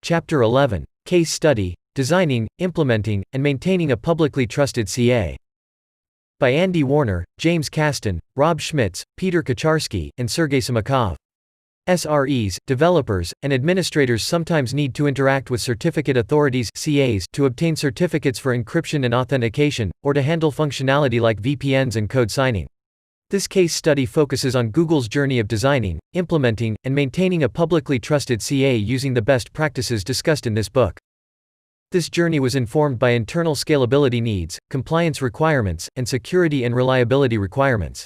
Chapter 11. Case Study, Designing, Implementing, and Maintaining a Publicly Trusted CA. By Andy Warner, James Kasten, Rob Schmitz, Peter Kacharsky, and Sergey Simakov. SREs, developers, and administrators sometimes need to interact with certificate authorities (CAs) to obtain certificates for encryption and authentication, or to handle functionality like VPNs and code signing. This case study focuses on Google's journey of designing, implementing, and maintaining a publicly trusted CA using the best practices discussed in this book. This journey was informed by internal scalability needs, compliance requirements, and security and reliability requirements.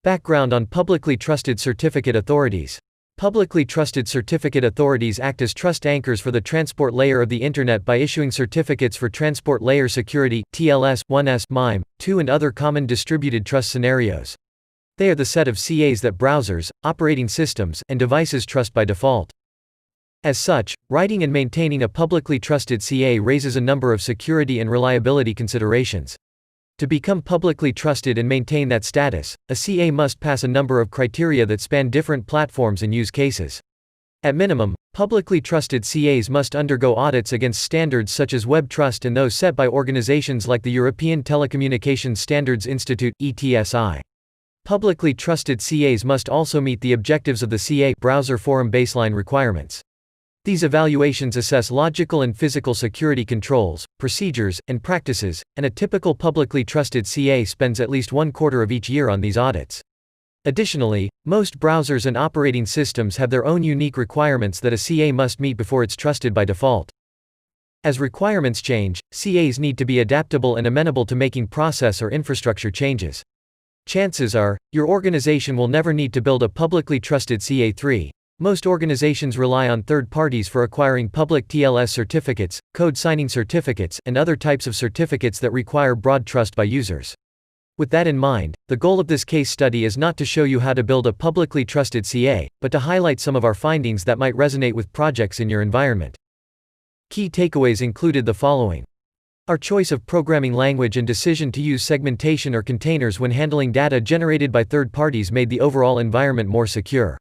Background on publicly trusted certificate authorities. Publicly trusted certificate authorities act as trust anchors for the transport layer of the Internet by issuing certificates for Transport Layer Security (TLS), 1S, MIME, 2 and other common distributed trust scenarios. They are the set of CAs that browsers, operating systems, and devices trust by default. As such, writing and maintaining a publicly trusted CA raises a number of security and reliability considerations. To become publicly trusted and maintain that status, a CA must pass a number of criteria that span different platforms and use cases. At minimum, publicly trusted CAs must undergo audits against standards such as Web Trust and those set by organizations like the European Telecommunications Standards Institute (ETSI). Publicly trusted CAs must also meet the objectives of the CA Browser Forum Baseline requirements. These evaluations assess logical and physical security controls, procedures, and practices, and a typical publicly trusted CA spends at least 1/4 of each year on these audits. Additionally, most browsers and operating systems have their own unique requirements that a CA must meet before it's trusted by default. As requirements change, CAs need to be adaptable and amenable to making process or infrastructure changes. Chances are, your organization will never need to build a publicly trusted CA3. Most organizations rely on third parties for acquiring public TLS certificates, code signing certificates, and other types of certificates that require broad trust by users. With that in mind, the goal of this case study is not to show you how to build a publicly trusted CA, but to highlight some of our findings that might resonate with projects in your environment. Key takeaways included the following. Our choice of programming language and decision to use segmentation or containers when handling data generated by third parties made the overall environment more secure.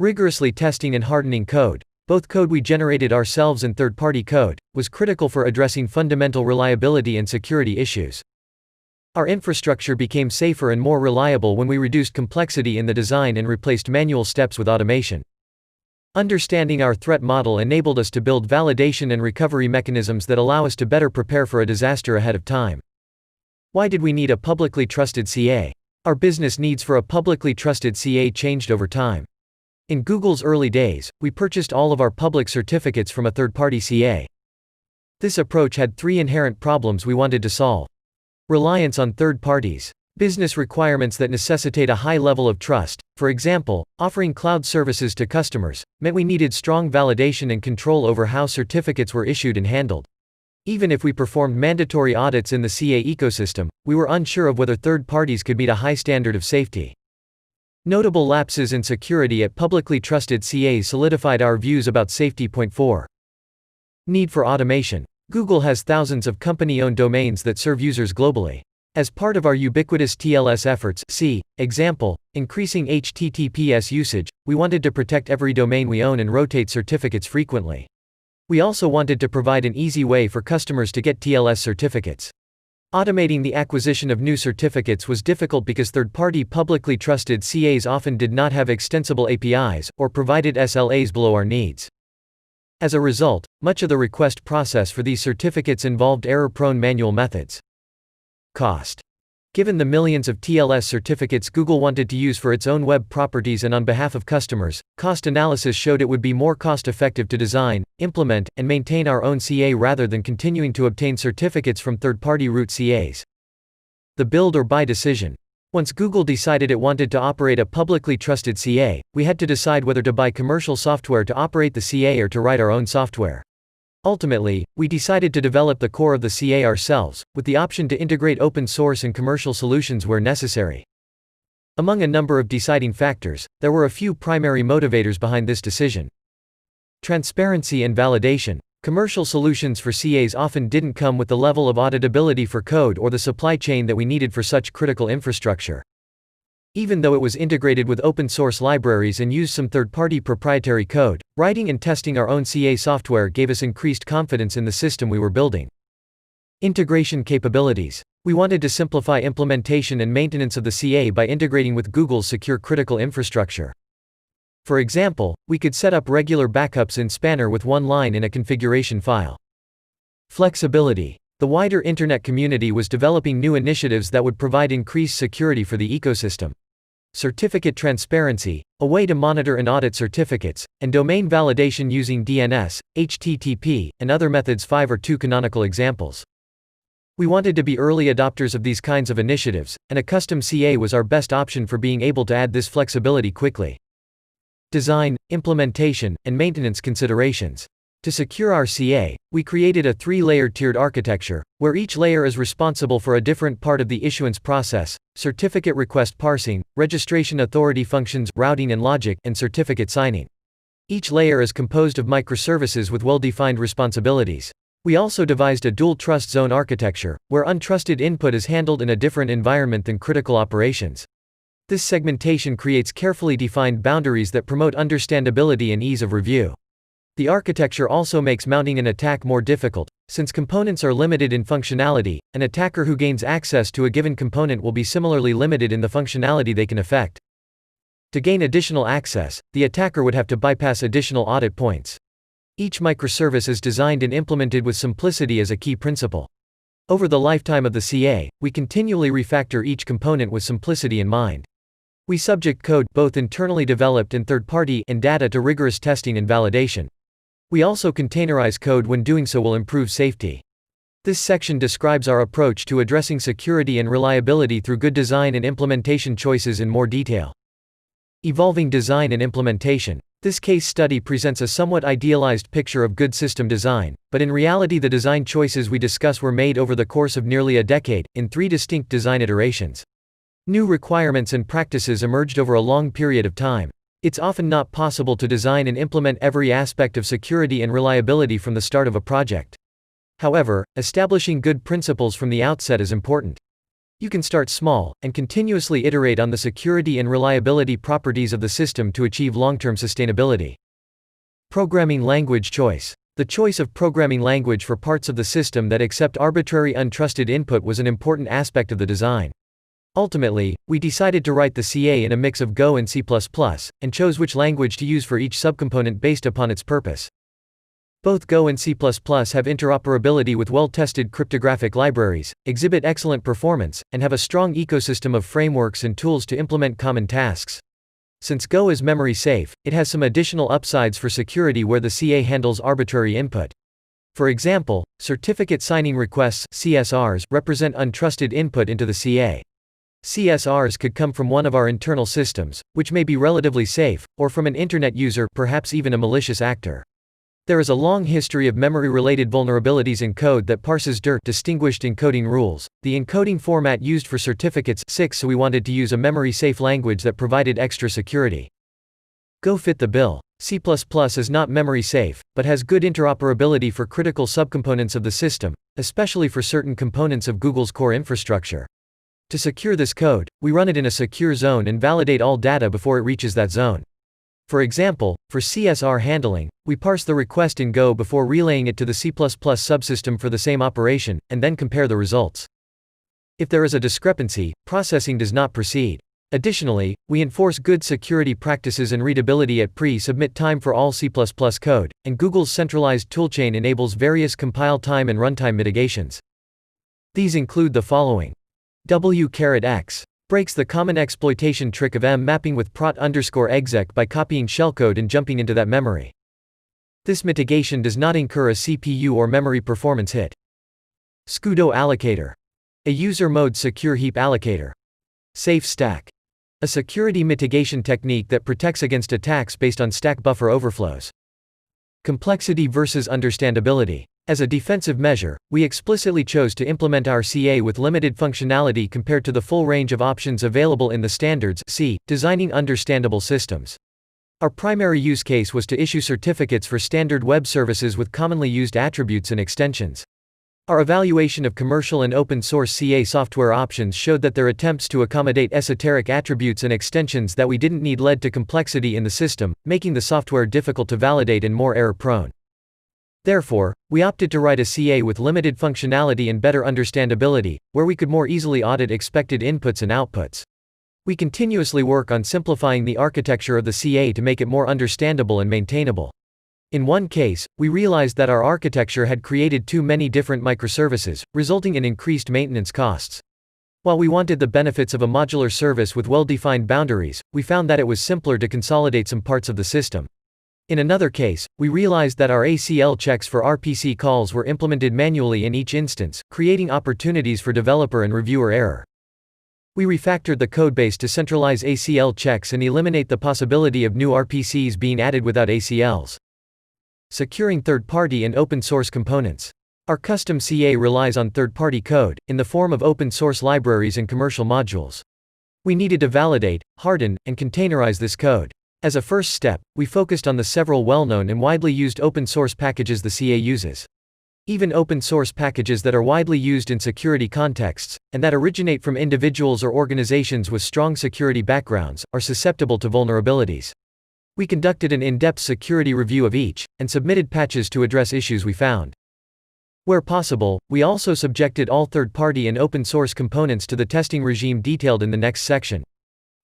Rigorously testing and hardening code, both code we generated ourselves and third-party code, was critical for addressing fundamental reliability and security issues. Our infrastructure became safer and more reliable when we reduced complexity in the design and replaced manual steps with automation. Understanding our threat model enabled us to build validation and recovery mechanisms that allow us to better prepare for a disaster ahead of time. Why did we need a publicly trusted CA? Our business needs for a publicly trusted CA changed over time. In Google's early days, we purchased all of our public certificates from a third-party CA. This approach had 3 inherent problems we wanted to solve. Reliance on third parties. Business requirements that necessitate a high level of trust, for example, offering cloud services to customers, meant we needed strong validation and control over how certificates were issued and handled. Even if we performed mandatory audits in the CA ecosystem, we were unsure of whether third parties could meet a high standard of safety. Notable lapses in security at publicly trusted CAs solidified our views about safety. Point 4. Need for automation. Google has thousands of company-owned domains that serve users globally. As part of our ubiquitous TLS efforts, see example, increasing HTTPS usage, we wanted to protect every domain we own and rotate certificates frequently. We also wanted to provide an easy way for customers to get TLS certificates. Automating the acquisition of new certificates was difficult because third-party publicly trusted CAs often did not have extensible APIs, or provided SLAs below our needs. As a result, much of the request process for these certificates involved error-prone manual methods. Cost. Given the millions of TLS certificates Google wanted to use for its own web properties and on behalf of customers, cost analysis showed it would be more cost-effective to design, implement, and maintain our own CA rather than continuing to obtain certificates from third-party root CAs. The build or buy decision. Once Google decided it wanted to operate a publicly trusted CA, we had to decide whether to buy commercial software to operate the CA or to write our own software. Ultimately, we decided to develop the core of the CA ourselves, with the option to integrate open source and commercial solutions where necessary. Among a number of deciding factors, there were a few primary motivators behind this decision. Transparency and validation. Commercial solutions for CAs often didn't come with the level of auditability for code or the supply chain that we needed for such critical infrastructure. Even though it was integrated with open-source libraries and used some third-party proprietary code, writing and testing our own CA software gave us increased confidence in the system we were building. Integration capabilities. We wanted to simplify implementation and maintenance of the CA by integrating with Google's secure critical infrastructure. For example, we could set up regular backups in Spanner with one line in a configuration file. Flexibility. The wider internet community was developing new initiatives that would provide increased security for the ecosystem. Certificate transparency, a way to monitor and audit certificates, and domain validation using DNS, HTTP, and other methods. 5 are two canonical examples. We wanted to be early adopters of these kinds of initiatives, and a custom CA was our best option for being able to add this flexibility quickly. Design, implementation, and maintenance considerations. To secure our CA, we created a 3-layered tiered architecture, where each layer is responsible for a different part of the issuance process: certificate request parsing, registration authority functions, routing and logic, and certificate signing. Each layer is composed of microservices with well-defined responsibilities. We also devised a dual trust zone architecture, where untrusted input is handled in a different environment than critical operations. This segmentation creates carefully defined boundaries that promote understandability and ease of review. The architecture also makes mounting an attack more difficult. Since components are limited in functionality, an attacker who gains access to a given component will be similarly limited in the functionality they can affect. To gain additional access, the attacker would have to bypass additional audit points. Each microservice is designed and implemented with simplicity as a key principle. Over the lifetime of the CA, we continually refactor each component with simplicity in mind. We subject code, both internally developed and third-party, and data to rigorous testing and validation. We also containerize code. When doing so will improve safety. This section describes our approach to addressing security and reliability through good design and implementation choices in more detail. Evolving design and implementation. This case study presents a somewhat idealized picture of good system design, but in reality the design choices we discuss were made over the course of nearly a decade, in 3 distinct design iterations. New requirements and practices emerged over a long period of time. It's often not possible to design and implement every aspect of security and reliability from the start of a project. However, establishing good principles from the outset is important. You can start small, and continuously iterate on the security and reliability properties of the system to achieve long-term sustainability. Programming language choice. The choice of programming language for parts of the system that accept arbitrary untrusted input was an important aspect of the design. Ultimately, we decided to write the CA in a mix of Go and C++, and chose which language to use for each subcomponent based upon its purpose. Both Go and C++ have interoperability with well-tested cryptographic libraries, exhibit excellent performance, and have a strong ecosystem of frameworks and tools to implement common tasks. Since Go is memory safe, it has some additional upsides for security where the CA handles arbitrary input. For example, certificate signing requests (CSRs) represent untrusted input into the CA. CSRs could come from one of our internal systems, which may be relatively safe, or from an internet user, perhaps even a malicious actor. There is a long history of memory-related vulnerabilities in code that parses DIR, distinguished encoding rules, the encoding format used for certificates, 6, so we wanted to use a memory-safe language that provided extra security. Go fit the bill. C++ is not memory-safe, but has good interoperability for critical subcomponents of the system, especially for certain components of Google's core infrastructure. To secure this code, we run it in a secure zone and validate all data before it reaches that zone. For example, for CSR handling, we parse the request in Go before relaying it to the C++ subsystem for the same operation, and then compare the results. If there is a discrepancy, processing does not proceed. Additionally, we enforce good security practices and readability at pre-submit time for all C++ code, and Google's centralized toolchain enables various compile time and runtime mitigations. These include the following. W*X breaks the common exploitation trick of M-mapping with prot_exec by copying shellcode and jumping into that memory. This mitigation does not incur a CPU or memory performance hit. Scudo allocator, a user mode secure heap allocator. Safe stack, a security mitigation technique that protects against attacks based on stack buffer overflows. Complexity versus understandability. As a defensive measure, we explicitly chose to implement our CA with limited functionality compared to the full range of options available in the standards. C. Designing understandable systems. Our primary use case was to issue certificates for standard web services with commonly used attributes and extensions. Our evaluation of commercial and open-source CA software options showed that their attempts to accommodate esoteric attributes and extensions that we didn't need led to complexity in the system, making the software difficult to validate and more error-prone. Therefore, we opted to write a CA with limited functionality and better understandability, where we could more easily audit expected inputs and outputs. We continuously work on simplifying the architecture of the CA to make it more understandable and maintainable. In one case, we realized that our architecture had created too many different microservices, resulting in increased maintenance costs. While we wanted the benefits of a modular service with well-defined boundaries, we found that it was simpler to consolidate some parts of the system. In another case, we realized that our ACL checks for RPC calls were implemented manually in each instance, creating opportunities for developer and reviewer error. We refactored the codebase to centralize ACL checks and eliminate the possibility of new RPCs being added without ACLs. Securing third-party and open-source components. Our custom CA relies on third-party code, in the form of open-source libraries and commercial modules. We needed to validate, harden, and containerize this code. As a first step, we focused on the several well-known and widely used open-source packages the CA uses. Even open-source packages that are widely used in security contexts, and that originate from individuals or organizations with strong security backgrounds, are susceptible to vulnerabilities. We conducted an in-depth security review of each, and submitted patches to address issues we found. Where possible, we also subjected all third-party and open-source components to the testing regime detailed in the next section.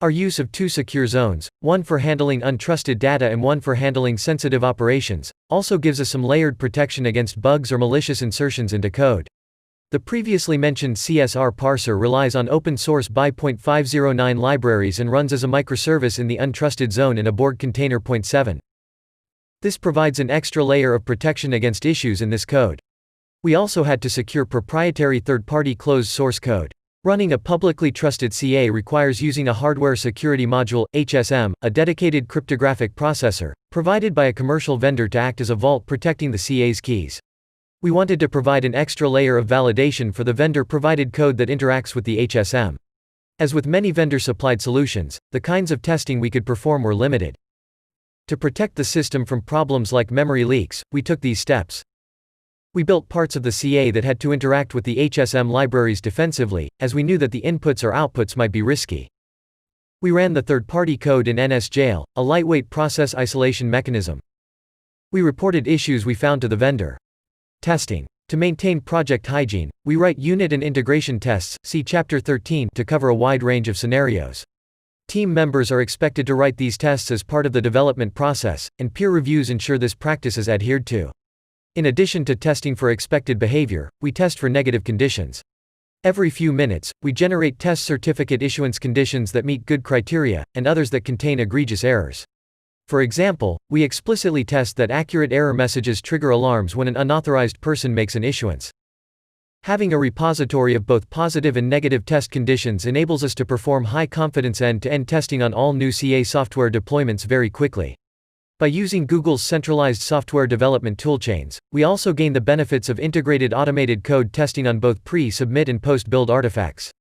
Our use of two secure zones, one for handling untrusted data and one for handling sensitive operations, also gives us some layered protection against bugs or malicious insertions into code. The previously mentioned CSR parser relies on open-source BY.509 libraries and runs as a microservice in the untrusted zone in a Borg container. 7. This provides an extra layer of protection against issues in this code. We also had to secure proprietary third-party closed source code. Running a publicly trusted CA requires using a hardware security module, HSM, a dedicated cryptographic processor, provided by a commercial vendor to act as a vault protecting the CA's keys. We wanted to provide an extra layer of validation for the vendor-provided code that interacts with the HSM. As with many vendor-supplied solutions, the kinds of testing we could perform were limited. To protect the system from problems like memory leaks, we took these steps. We built parts of the CA that had to interact with the HSM libraries defensively, as we knew that the inputs or outputs might be risky. We ran the third-party code in NSJail, a lightweight process isolation mechanism. We reported issues we found to the vendor. Testing. To maintain project hygiene, we write unit and integration tests, see Chapter 13, to cover a wide range of scenarios. Team members are expected to write these tests as part of the development process, and peer reviews ensure this practice is adhered to. In addition to testing for expected behavior, we test for negative conditions. Every few minutes, we generate test certificate issuance conditions that meet good criteria, and others that contain egregious errors. For example, we explicitly test that accurate error messages trigger alarms when an unauthorized person makes an issuance. Having a repository of both positive and negative test conditions enables us to perform high-confidence end-to-end testing on all new CA software deployments very quickly. By using Google's centralized software development toolchains, we also gain the benefits of integrated automated code testing on both pre-submit and post-build artifacts.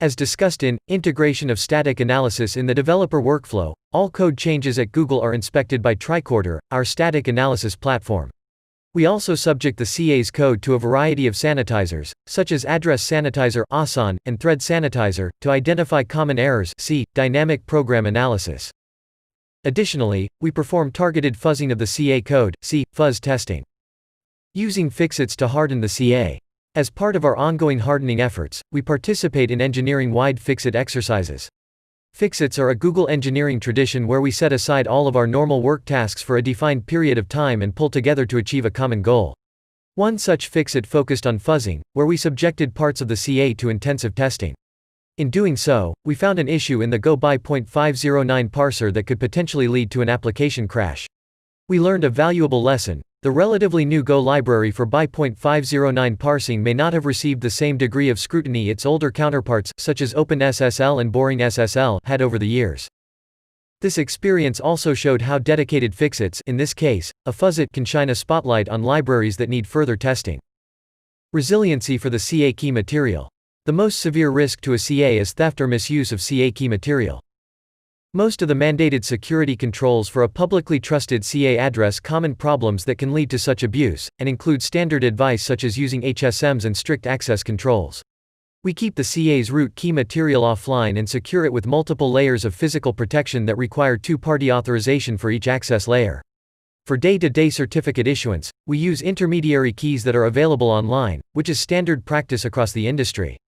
As discussed in Integration of Static Analysis in the Developer Workflow, all code changes at Google are inspected by Tricorder, our static analysis platform. We also subject the CA's code to a variety of sanitizers, such as Address Sanitizer (ASAN) and Thread Sanitizer, to identify common errors. See Dynamic Program Analysis. Additionally, we perform targeted fuzzing of the CA code. See fuzz testing. Using fixits to harden the CA. As part of our ongoing hardening efforts, we participate in engineering-wide fixit exercises. Fixits are a Google engineering tradition where we set aside all of our normal work tasks for a defined period of time and pull together to achieve a common goal. One such fixit focused on fuzzing, where we subjected parts of the CA to intensive testing. In doing so, we found an issue in the Go BY.509 parser that could potentially lead to an application crash. We learned a valuable lesson. The relatively new Go library for BY.509 parsing may not have received the same degree of scrutiny its older counterparts, such as OpenSSL and Boring SSL, had over the years. This experience also showed how dedicated fixits, in this case, a fuzzit, can shine a spotlight on libraries that need further testing. Resiliency for the CA key material. The most severe risk to a CA is theft or misuse of CA key material. Most of the mandated security controls for a publicly trusted CA address common problems that can lead to such abuse, and include standard advice such as using HSMs and strict access controls. We keep the CA's root key material offline and secure it with multiple layers of physical protection that require two-party authorization for each access layer. For day-to-day certificate issuance, we use intermediary keys that are available online, which is standard practice across the industry.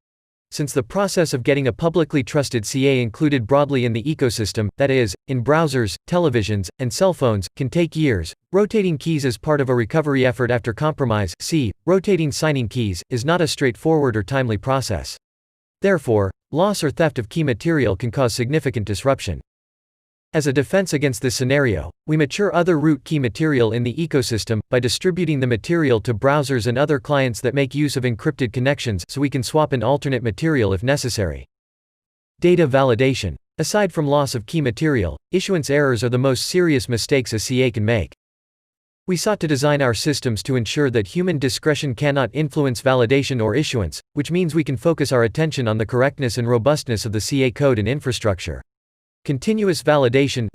Since the process of getting a publicly trusted CA included broadly in the ecosystem, that is, in browsers, televisions, and cell phones, can take years, rotating keys as part of a recovery effort after compromise, rotating signing keys, is not a straightforward or timely process. Therefore, loss or theft of key material can cause significant disruption. As a defense against this scenario, we mature other root key material in the ecosystem by distributing the material to browsers and other clients that make use of encrypted connections so we can swap in alternate material if necessary. Data validation. Aside from loss of key material, issuance errors are the most serious mistakes a CA can make. We sought to design our systems to ensure that human discretion cannot influence validation or issuance, which means we can focus our attention on the correctness and robustness of the CA code and infrastructure. Continuous validation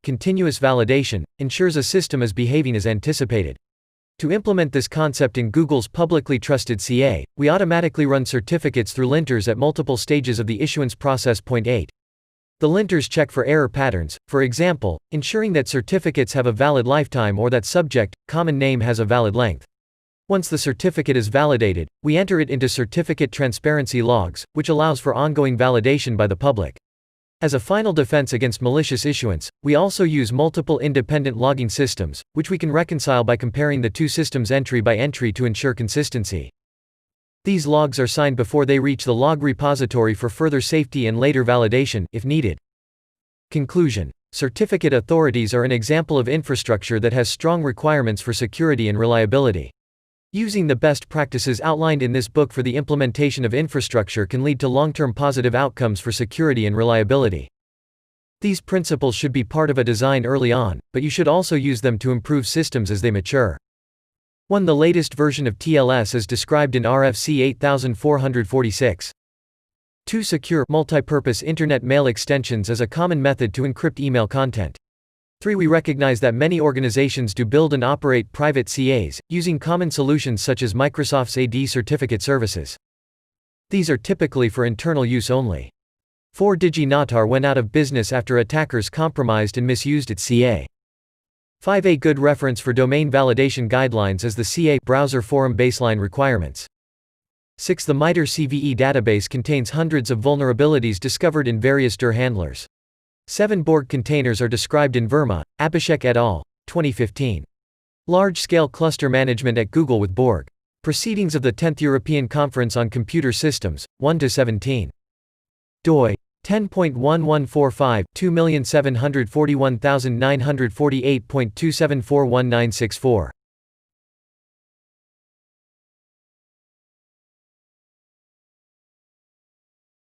continuous validation ensures a system is behaving as anticipated. To implement this concept in Google's publicly trusted CA, we automatically run certificates through linters at multiple stages of the issuance process. Point 8. The linters check for error patterns, for example, ensuring that certificates have a valid lifetime or that subject, common name has a valid length. Once the certificate is validated, we enter it into certificate transparency logs, which allows for ongoing validation by the public. As a final defense against malicious issuance, we also use multiple independent logging systems, which we can reconcile by comparing the two systems entry by entry to ensure consistency. These logs are signed before they reach the log repository for further safety and later validation, if needed. Conclusion. Certificate authorities are an example of infrastructure that has strong requirements for security and reliability. Using the best practices outlined in this book for the implementation of infrastructure can lead to long-term positive outcomes for security and reliability. These principles should be part of a design early on, but you should also use them to improve systems as they mature. 1. The latest version of TLS is described in RFC 8446. 2. Secure multipurpose Internet mail extensions is a common method to encrypt email content. 3. We recognize that many organizations do build and operate private CAs, using common solutions such as Microsoft's AD certificate services. These are typically for internal use only. 4. DigiNotar went out of business after attackers compromised and misused its CA. 5. A good reference for domain validation guidelines is the CA Browser Forum Baseline Requirements. 6. The MITRE CVE database contains hundreds of vulnerabilities discovered in various dir handlers. 7. Borg containers are described in Verma, Abhishek et al., 2015. Large-scale cluster management at Google with Borg. Proceedings of the 10th European Conference on Computer Systems, 1-17. doi 10.1145 2741948.2741964